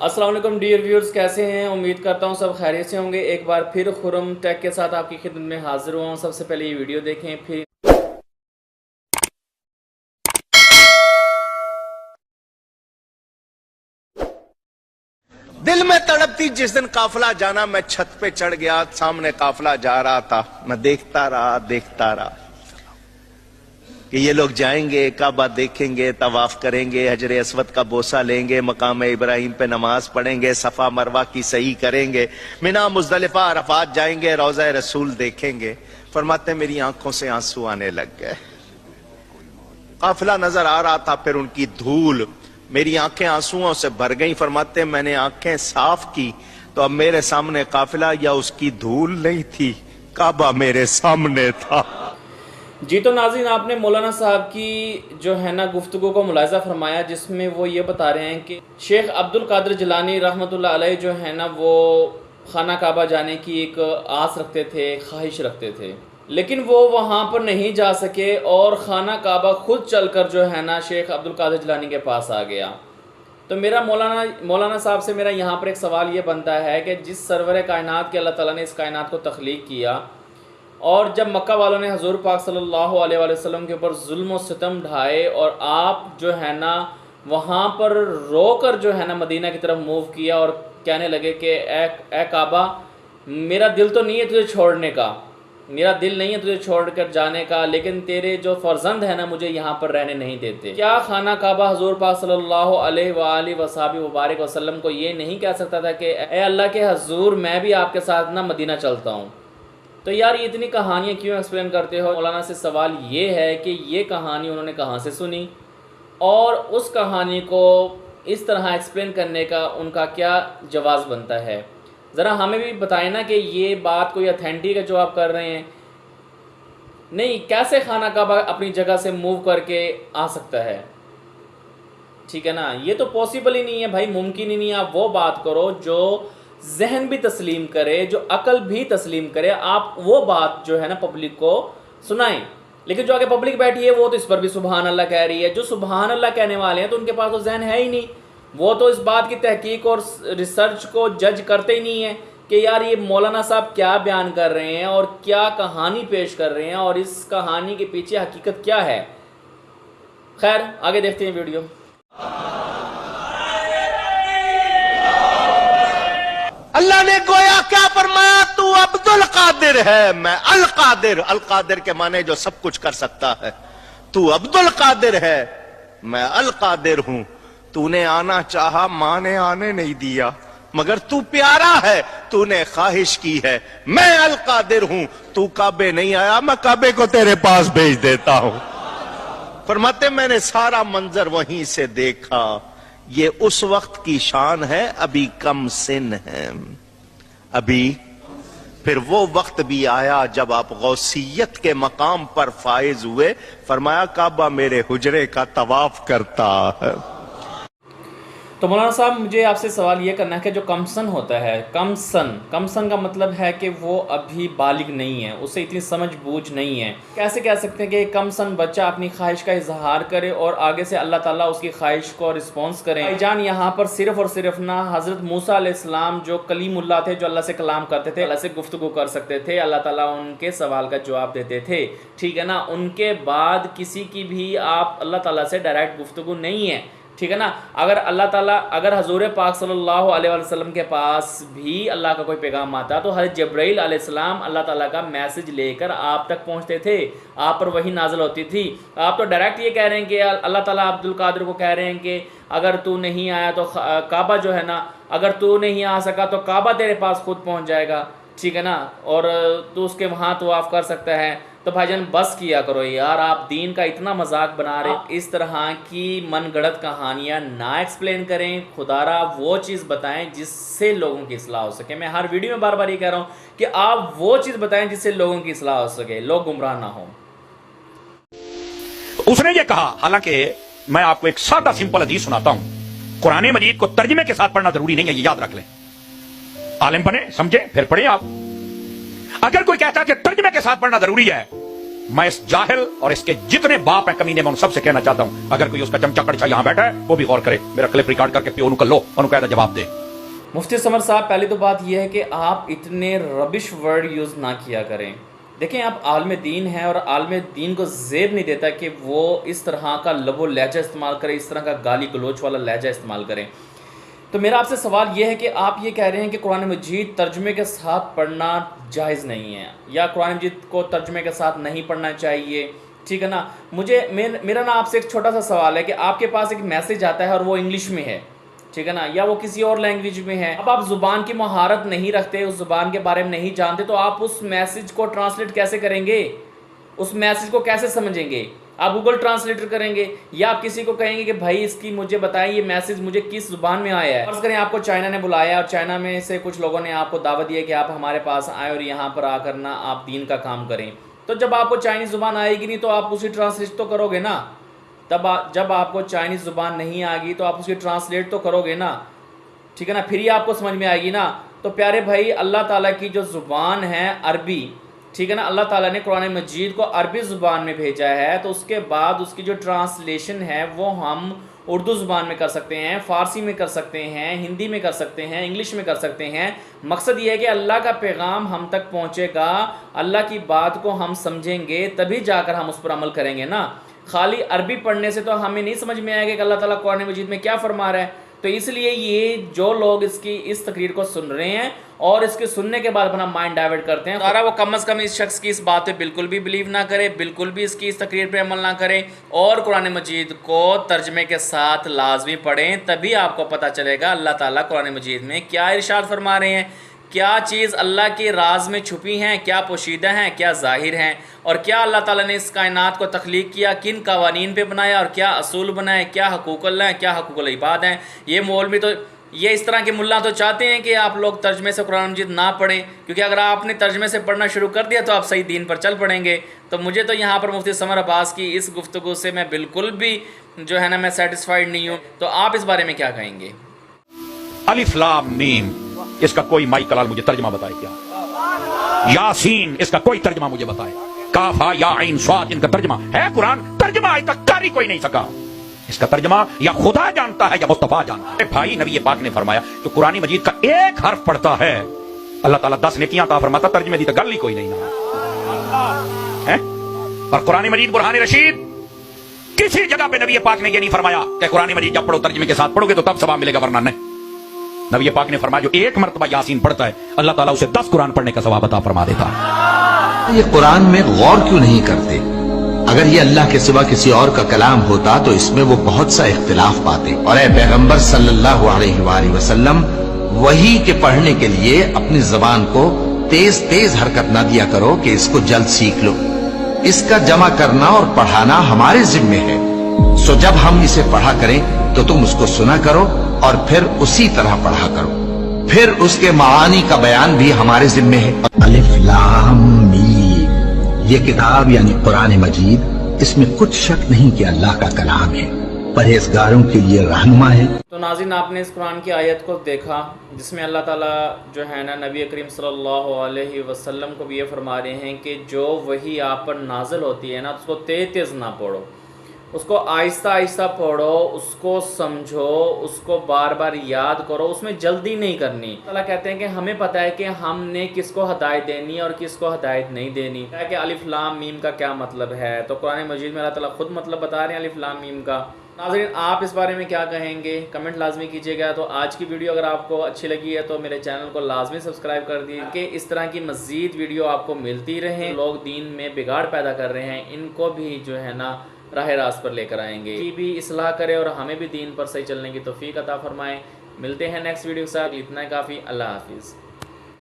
अस्सलाम वालेकुम dear viewers, कैसे हैं? उम्मीद करता हूं सब खैरियत से होंगे। एक बार फिर खुरम टेक के साथ आपकी खिदमत में हाजिर हुआ हूं। सबसे पहले ये वीडियो देखें, फिर दिल में तड़पती जिस दिन काफिला जाना, मैं छत पे चढ़ गया, सामने काफिला जा रहा था। मैं देखता रहा कि ये लोग जाएंगे, काबा देखेंगे, तवाफ करेंगे, हजर अस्वद का बोसा लेंगे, मकाम इब्राहिम पे नमाज पढ़ेंगे, सफा मरवा की सही करेंगे, मिना मुजदलिफा अरफात जाएंगे, रोज़ा रसूल देखेंगे। फरमाते मेरी आंखों से आंसू आने लग गए। काफिला नजर आ रहा था, फिर उनकी धूल, मेरी आंखें आंसुओं से भर गई। फरमाते मैंने आंखें साफ की तो अब मेरे सामने काफिला या उसकी धूल नहीं थी, काबा मेरे सामने था। जी तो नाज़रीन, आपने मौलाना साहब की जो है ना गुफ्तगू को मुलाहिज़ा फरमाया, जिसमें वो ये बता रहे हैं कि शेख अब्दुल कादिर जिलानी रहमतुल्लाह अलैह जो है ना वो खाना काबा जाने की एक आस रखते थे, ख्वाहिश रखते थे, लेकिन वो वहाँ पर नहीं जा सके और खाना काबा खुद चलकर जो है ना शेख अब्दुल कादिर जिलानी के पास आ गया। तो मेरा मौलाना साहब से मेरा यहाँ पर एक सवाल ये बनता है कि जिस सरवर कायनात के अल्लाह ताला ने इस कायनात को तख्लीक किया, और जब मक्का वालों ने हजूर पाक सल्लल्लाहु अलैहि वसल्लम के ऊपर जुल्म व सितम ढाए और आप जो है ना वहाँ पर रो कर जो है ना मदीना की तरफ मूव किया और कहने लगे कि ए काबा, मेरा दिल तो नहीं है तुझे छोड़ने का, मेरा दिल नहीं है तुझे छोड़ कर जाने का, लेकिन तेरे जो फर्जंद है ना मुझे यहाँ पर रहने नहीं देते। क्या खाना काबा हजूर पाक सल्लल्लाहु अलैहि वसल्लम को ये नहीं कह सकता था कि ए अल्लाह के हजूर, मैं भी आपके साथ ना मदीना चलता हूँ? तो यार ये इतनी कहानियाँ क्यों एक्सप्लेन करते हो? मौलाना से सवाल ये है कि ये कहानी उन्होंने कहाँ से सुनी और उस कहानी को इस तरह एक्सप्लेन करने का उनका क्या जवाब बनता है? ज़रा हमें भी बताएं ना कि ये बात कोई अथेंटिक है जो आप कर रहे हैं। नहीं, कैसे खाना काबा अपनी जगह से मूव करके आ सकता है? ठीक है ना, ये तो पॉसिबल ही नहीं है भाई, मुमकिन ही नहीं है। आप वो बात करो जो जहन भी तस्लीम करे, जो अकल भी तस्लीम करे, आप वो बात जो है ना पब्लिक को सुनाएं। लेकिन जो आगे पब्लिक बैठी है वो तो इस पर भी सुबहान अल्लाह कह रही है। जो सुबहान अल्लाह कहने वाले हैं तो उनके पास तो जहन है ही नहीं, वो तो इस बात की तहकीक और रिसर्च को जज करते ही नहीं है कि यार ये मौलाना साहब क्या बयान कर रहे हैं और क्या कहानी पेश कर रहे हैं और इस कहानी के पीछे हकीकत क्या है। खैर, आगे देखते हैं वीडियो। अल्लाह ने गोया क्या फरमाया, तू अब्दुल कादिर है, मैं अल कादिर। अल कादिर के माने जो सब कुछ कर सकता है। तू अब्दुल कादिर है, मैं अल कादिर हूं। तूने आना चाहा, मां ने आने नहीं दिया, मगर तू प्यारा है, तूने ख्वाहिश की है। मैं अल कादिर हूं, तू काबे नहीं आया, मैं काबे को तेरे पास भेज देता हूं। फरमाते मैंने सारा मंजर वहीं से देखा, ये उस वक्त की शान है, अभी कम सिन है। अभी फिर वो वक्त भी आया जब आप गौसियत के मकाम पर फाइज हुए। फरमाया काबा मेरे हुजरे का तवाफ करता है। तो मौलाना साहब, मुझे आपसे सवाल ये करना है कि जो कमसन होता है, कमसन का मतलब है कि वो अभी बालिग नहीं है, उसे इतनी समझ बूझ नहीं है। कैसे कह सकते हैं कि कमसन बच्चा अपनी ख्वाहिश का इजहार करे और आगे से अल्लाह ताला उसकी ख्वाहिश को रिस्पॉन्स करे? भाईजान, यहाँ पर सिर्फ और सिर्फ ना हज़रत मूसा अलैहिस्सलाम जो कलीमुल्लाह थे, जो अल्लाह से कलाम करते थे, अल्लाह से गुफ्तगू कर सकते थे, अल्लाह ताला उनके सवाल का जवाब देते थे, ठीक है ना। उनके बाद किसी की भी आप अल्लाह ताला से डायरेक्ट गुफ्तगू नहीं है, ठीक है ना। अगर हजूर पाक सल्लल्लाहु अलैहि वसल्लम के पास भी अल्लाह का कोई पैगाम आता तो हज़रत जिब्राइल अलैहिस्सलाम अल्लाह ताला का मैसेज लेकर आप तक पहुंचते थे, आप पर वही नाज़िल होती थी। आप तो डायरेक्ट ये कह रहे हैं कि अल्लाह ताला अब्दुल कादिर को कह रहे हैं कि अगर तू नहीं आया तो काबा जो है ना, अगर तू नहीं आ सका तो काबा तेरे पास खुद पहुँच जाएगा, ठीक है ना, और तू उसके वहाँ तवाफ कर सकता है। तो भाईजान बस किया करो यार, आप दीन का इतना मजाक बना रहे, इस तरह की मनगढ़ंत कहानियां ना एक्सप्लेन करें। खुदारा वो चीज़ बताएं जिससे लोगों की इस्लाह हो सके। मैं हर वीडियो में बार बार ये कह रहा हूं कि आप वो चीज़ बताएं जिससे लोगों की इस्लाह हो सके, लोग गुमराह ना हो। उसने ये कहा, हालांकि मैं आपको एक सादा सिंपल हदीस सुनाता हूं। कुरान मजीद को तर्जुमे के साथ पढ़ना जरूरी नहीं है, ये याद रख लें। आलिम बने, समझे, फिर पढ़े आप। अगर कोई कहता है कि तर्जुमे के साथ पढ़ना जरूरी है मैं इस जाहिल और इसके जितने बाप हैं कमीने, मैं उन सबसे कहना चाहता हूं, अगर कोई उसका चमचा कड़छा यहां बैठा है वो भी गौर करे, मेरा क्लिप रिकॉर्ड करके प्यो कर लो और कहता जवाब दे। मुफ्ती समर साहब, पहली तो बात यह है कि आप इतने रबिश वर्ड यूज़ ना किया करें। देखें, आप आलम दीन हैं और आलम दीन को ज़ेब नहीं देता कि वो इस तरह का लबो लहजा इस्तेमाल करें, इस तरह का गाली गलोच वाला लहजा इस्तेमाल करें। तो मेरा आपसे सवाल यह है कि आप ये कह रहे हैं कि कुरान मजीद तर्जुमे के साथ पढ़ना जायज़ नहीं है, या कुरान मजीद को तर्जुमे के साथ नहीं पढ़ना चाहिए, ठीक है ना। मेरा ना आपसे एक छोटा सा सवाल है कि आपके पास एक मैसेज आता है और वो इंग्लिश में है, ठीक है ना, या वो किसी और लैंग्वेज में है। अब आप ज़ुबान की महारत नहीं रखते, उस ज़ुबान के बारे में नहीं जानते, तो आप उस मैसेज को ट्रांसलेट कैसे करेंगे, उस मैसेज को कैसे समझेंगे? आप गूगल ट्रांसलेटर करेंगे या आप किसी को कहेंगे कि भाई इसकी मुझे बताएं ये मैसेज मुझे किस ज़ुबान में आया है। फर्ज़ करें आपको चाइना ने बुलाया और चाइना में से कुछ लोगों ने आपको दावत दी कि आप हमारे पास आएँ और यहाँ पर आकर ना आप दीन का काम करें। तो जब आपको चाइनीज़ ज़ुबान आएगी नहीं तो आप उसी ट्रांसलेट तो करोगे ना। जब आपको चाइनीज़ ज़ुबान नहीं आएगी तो आप उसकी ट्रांसलेट तो करोगे ना, ठीक है ना, फिर ही आपको समझ में आएगी ना। तो प्यारे भाई, अल्लाह ताला की जो ज़ुबान है अरबी, ठीक है ना, अल्लाह ताला ने कुरान मजीद को अरबी ज़ुबान में भेजा है, तो उसके बाद उसकी जो ट्रांसलेशन है वो हम उर्दू ज़ुबान में कर सकते हैं, फ़ारसी में कर सकते हैं, हिंदी में कर सकते हैं, इंग्लिश में कर सकते हैं। मकसद ये है कि अल्लाह का पैगाम हम तक पहुँचेगा, अल्लाह की बात को हम समझेंगे, तभी जाकर हम उस पर अमल करेंगे ना। खाली अरबी पढ़ने से तो हमें नहीं समझ में आएगा कि अल्लाह ताला कुरान मजीद में क्या फरमा रहा है। तो इसलिए ये जो लोग इस तकरीर को सुन रहे हैं और इसके सुनने के बाद अपना माइंड डाइवर्ट करते हैं, सारा वो कम अज़ कम इस शख्स की इस बात पे बिल्कुल भी बिलीव ना करे, बिल्कुल भी इसकी इस तकरीर पे अमल ना करें और कुरान मजीद को तर्जमे के साथ लाजमी पढ़ें। तभी आपको पता चलेगा अल्लाह ताला कुरान मजीद में क्या इरशाद फरमा रहे हैं, क्या चीज़ अल्लाह के राज में छुपी हैं, क्या पोशीदा हैं, क्या ज़ाहिर हैं, और क्या अल्लाह ताला ने इस कायनात को तख्लीक किया, किन कवानीन पे बनाया और क्या असूल बनाए, क्या हकूक़ुल्लाह हैं, क्या हकूक़ुल इबाद हैं। ये मौलवी तो ये इस तरह के मुल्ला तो चाहते हैं कि आप लोग तर्जमे से कुरान मजीद ना पढ़ें, क्योंकि अगर आपने तर्जमे से पढ़ना शुरू कर दिया तो आप सही दीन पर चल पड़ेंगे। तो मुझे तो यहाँ पर मुफ्ती समर अब्बास की इस गुफ्तगू से मैं बिल्कुल भी जो है ना मैं सेटिस्फाइड नहीं हूँ। तो आप इस बारे में क्या कहेंगे? अलिफ लाम मीम, इसका कोई माई कलाल मुझे तर्जमा बताए क्या? यासीन, इसका कोई तर्जमा मुझे बताए? काफा या आइन स्वाद, इनका तर्जमा है? कुरान तर्जमा आज तक कर ही कोई नहीं सका। इसका तर्जमा या खुदा जानता है या मुस्तफा जानता है। भाई नबी पाक ने फरमाया जो कुरानी मजीद का एक हर्फ पढ़ता है अल्लाह ताला 10 नेकियां अता फरमाता। तर्जमे दी तो गल ही कोई नहीं ना है। और कुरानी मजीद बुरहान रशीद, किसी जगह पे नबी पाक ने यह नहीं फरमाया कि कुरानी मजीद जब पढ़ो तर्जमे के साथ पढ़ोगे तो तब सवाब मिलेगा, वरना नहीं। नबी पाक ने फरमाया जो एक मर्तबा यासीन पढ़ता है अल्लाह ताला उसे 10 कुरान पढ़ने का सवाब अता फरमा देता है। ये कुरान में गौर क्यों नहीं करते? अगर ये अल्लाह के सिवा किसी और का कलाम होता तो इसमें वो बहुत सा इख्तिलाफ पाते। और ए पैगंबर सल्लल्लाहु अलैहि वसल्लम, वही के पढ़ने के लिए अपनी जबान को तेज तेज हरकत ना दिया करो कि इसको जल्द सीख लो। इसका जमा करना और पढ़ाना हमारे जिम्मे है। सो जब हम इसे पढ़ा करें तो तुम उसको सुना करो और फिर उसी तरह पढ़ा करो। फिर उसके मानी का बयान भी हमारे जिम्मे है। अलिफ लाम मीम, ये किताब यानी कुरान मजीद, इसमें कुछ शक नहीं कि अल्लाह का कलाम है, परहेजगारों के लिए रहनुमा है। तो नाज़रीन, आपने इस कुरान की आयत को देखा जिसमें अल्लाह ताला जो है ना नबी करीम सल्लल्लाहु अलैहि वसल्लम को भी ये फरमा रहे हैं कि जो वही आप पर नाजिल होती है ना तो उसको तेज़ तेज़ ना पढ़ो, उसको आहिस्ता आहिस्ता पढ़ो, उसको समझो, उसको बार बार याद करो, उसमें जल्दी नहीं करनी। अल्लाह कहते हैं कि हमें पता है कि हमने किसको हदायत देनी और किसको हदायत नहीं देनी है, कि अलिफ लाम मीम का क्या मतलब है। तो कुरान मजीद में अल्लाह ताला खुद मतलब बता रहे हैं अलिफ लाम मीम का। नाज़रीन, आप इस बारे में क्या कहेंगे? कमेंट लाजमी कीजिएगा। तो आज की वीडियो अगर आपको अच्छी लगी है तो मेरे चैनल को लाजमी सब्सक्राइब कर दीजिए कि इस तरह की मज़ीद वीडियो आपको मिलती रहे। लोग दीन में बिगाड़ पैदा कर रहे हैं, इनको भी जो है ना राह रास्त पर लेकर आएंगे, की भी इस्लाह करे और हमें भी दीन पर सही चलने की तौफीक अता फरमाएं। मिलते हैं नेक्स्ट वीडियो के साथ, इतना काफ़ी। अल्लाह हाफिज़।